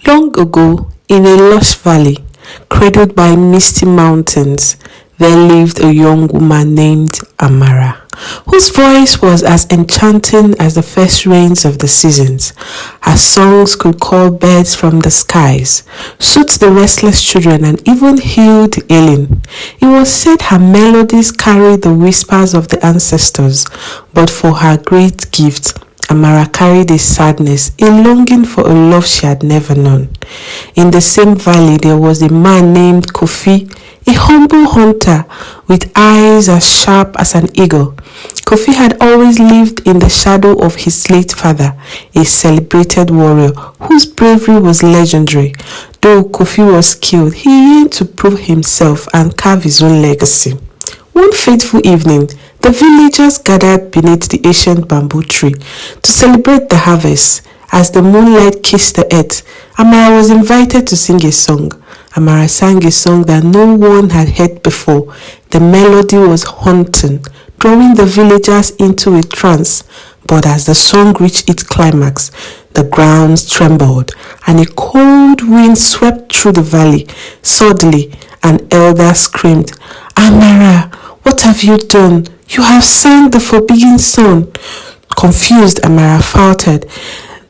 Long ago, in a lush valley, cradled by misty mountains, there lived a young woman named Amara, whose voice was as enchanting as the first rains of the seasons. Her songs could call birds from the skies, soothe the restless children, and even heal the ailing. It was said her melodies carried the whispers of the ancestors, but for her great gift, Amara carried a sadness, a longing for a love she had never known. In the same valley, there was a man named Kofi, a humble hunter with eyes as sharp as an eagle. Kofi had always lived in the shadow of his late father, a celebrated warrior whose bravery was legendary. Though Kofi was killed, he yearned to prove himself and carve his own legacy. One fateful evening, the villagers gathered beneath the ancient bamboo tree to celebrate the harvest. As the moonlight kissed the earth, Amara was invited to sing a song. Amara sang a song that no one had heard before. The melody was haunting, drawing the villagers into a trance. But as the song reached its climax, the ground trembled, and a cold wind swept through the valley. Suddenly, an elder screamed, "Amara, what have you done? You have sung the forbidden song." Confused, Amara faltered.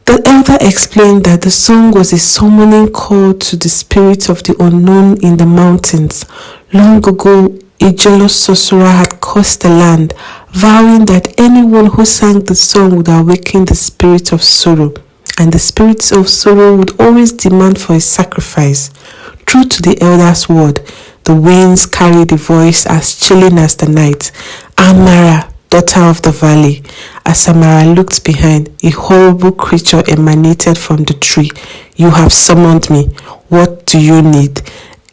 The elder explained that the song was a summoning call to the spirits of the unknown in the mountains. Long ago, a jealous sorcerer had cursed the land, vowing that anyone who sang the song would awaken the spirit of sorrow, and the spirits of sorrow would always demand for a sacrifice. True to the elder's word, the winds carried a voice as chilling as the night. "Amara, daughter of the valley." As Amara looked behind, a horrible creature emanated from the tree. "You have summoned me. What do you need?"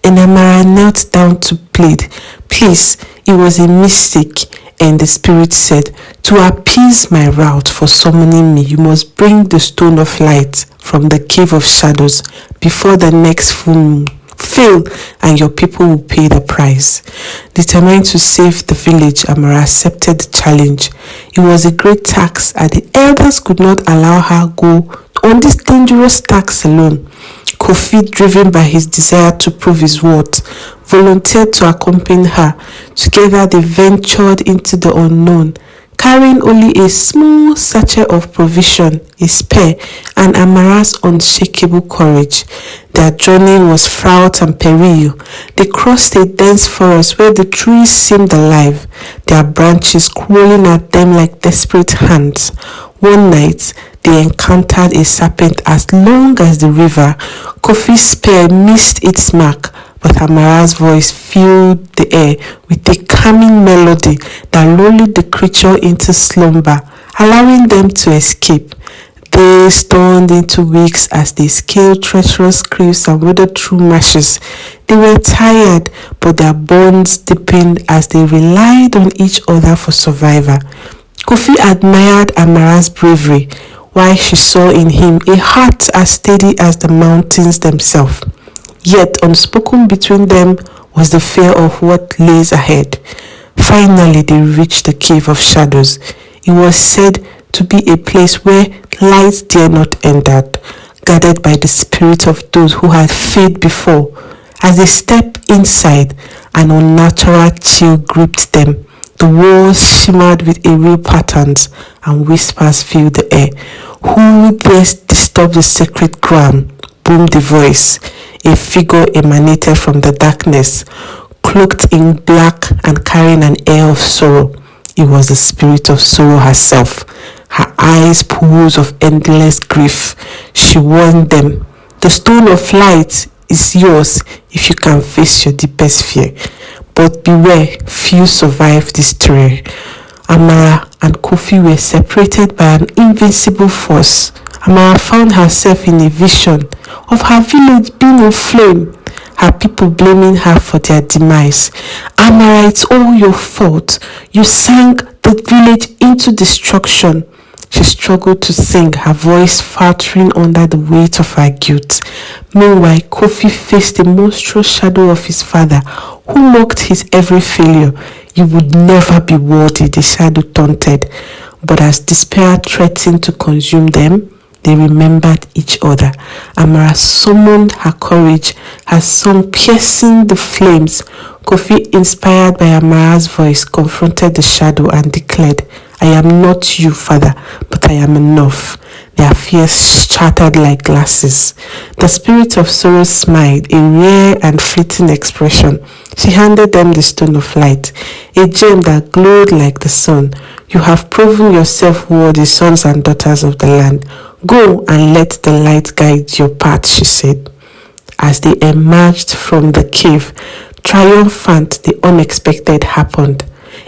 And Amara knelt down to plead. "Please, it was a mistake." And the spirit said, "To appease my wrath for summoning me, you must bring the stone of light from the cave of shadows before the next full moon. Fail, and your people will pay the price." Determined to save the village, Amara accepted the challenge. It was a great task, and the elders could not allow her go on this dangerous task alone. Kofi, driven by his desire to prove his worth, volunteered to accompany her. Together they ventured into the unknown, carrying only a small sachet of provision, a spear, and Amara's unshakable courage. Their journey was fraught and perilous. They crossed a dense forest where the trees seemed alive, their branches crawling at them like desperate hands. One night, they encountered a serpent as long as the river. Kofi's spear missed its mark, but Amara's voice filled the air with a calming melody that lulled the creature into slumber, allowing them to escape. Days turned into weeks as they scaled treacherous cliffs and waded through marshes. They were tired, but their bonds deepened as they relied on each other for survival. Kofi admired Amara's bravery, while she saw in him a heart as steady as the mountains themselves. Yet unspoken between them was the fear of what lays ahead. Finally, they reached the cave of shadows. It was said to be a place where light dare not enter, guarded by the spirit of those who had failed before. As they stepped inside, an unnatural chill gripped them. The walls shimmered with eerie patterns, and whispers filled the air. "Who dares disturb the sacred ground?" boomed the voice. A figure emanated from the darkness, cloaked in black and carrying an air of sorrow. It was the spirit of sorrow herself, her eyes pools of endless grief. She warned them, "The stone of light is yours if you can face your deepest fear. But beware, few survive this terror." Amara and Kofi were separated by an invincible force. Amara found herself in a vision of her village being in flame, her people blaming her for their demise. "Amara, it's all your fault. You sank the village into destruction." She struggled to sing, her voice faltering under the weight of her guilt. Meanwhile, Kofi faced the monstrous shadow of his father, who mocked his every failure. "You would never be worthy," the shadow taunted. But as despair threatened to consume them, They remembered each other. Amara summoned her courage, her song piercing the flames. Kofi, inspired by Amara's voice, confronted the shadow and declared, I am not you, Father, but I am enough. Their fears shattered like glasses. The spirit of sorrow smiled, a rare and fleeting expression. She handed them the stone of light, a gem that glowed like the sun. You have proven yourself worthy, sons and daughters of the land. Go and let the light guide your path, she said. As they emerged from the cave, triumphant, the unexpected happened.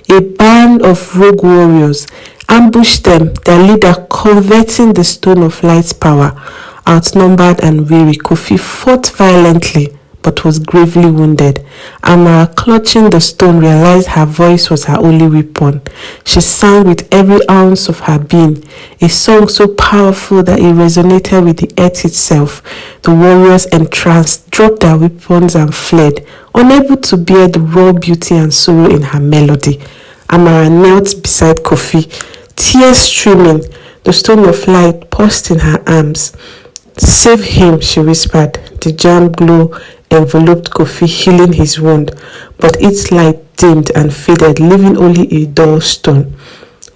A band of rogue warriors ambushed them, their leader coveting the stone of light's power. Outnumbered and weary, Kofi fought violently but was gravely wounded. Amara, clutching the stone, realized her voice was her only weapon. She sang with every ounce of her being, a song so powerful that it resonated with the earth itself. The warriors, entranced, dropped their weapons and fled, unable to bear the raw beauty and sorrow in her melody. Amara knelt beside Kofi, tears streaming. The stone of light paused in her arms. Save him, she whispered. The jam glow enveloped Kofi, healing his wound, but its light dimmed and faded, leaving only a dull stone.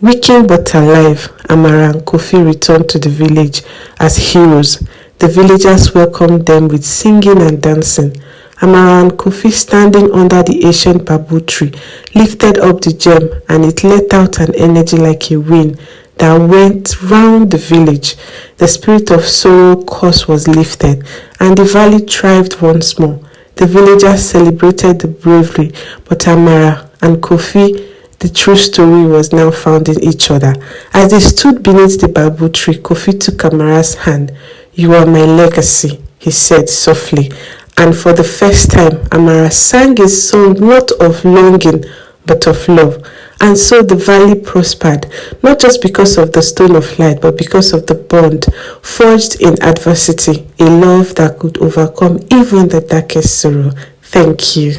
Weakened but alive, Amara and Kofi returned to the village as heroes. The villagers welcomed them with singing and dancing. Amara and Kofi, standing under the ancient bamboo tree, lifted up the gem, and it let out an energy like a wind that went round the village. The spirit of sorrow curse was lifted, and the valley thrived once more. The villagers celebrated the bravery, but Amara and Kofi, the true story was now found in each other. As they stood beneath the bamboo tree, Kofi took Amara's hand. You are my legacy, he said softly. And for the first time, Amara sang a song not of longing, but of love. And so the valley prospered, not just because of the stone of light, but because of the bond forged in adversity, a love that could overcome even the darkest sorrow. Thank you.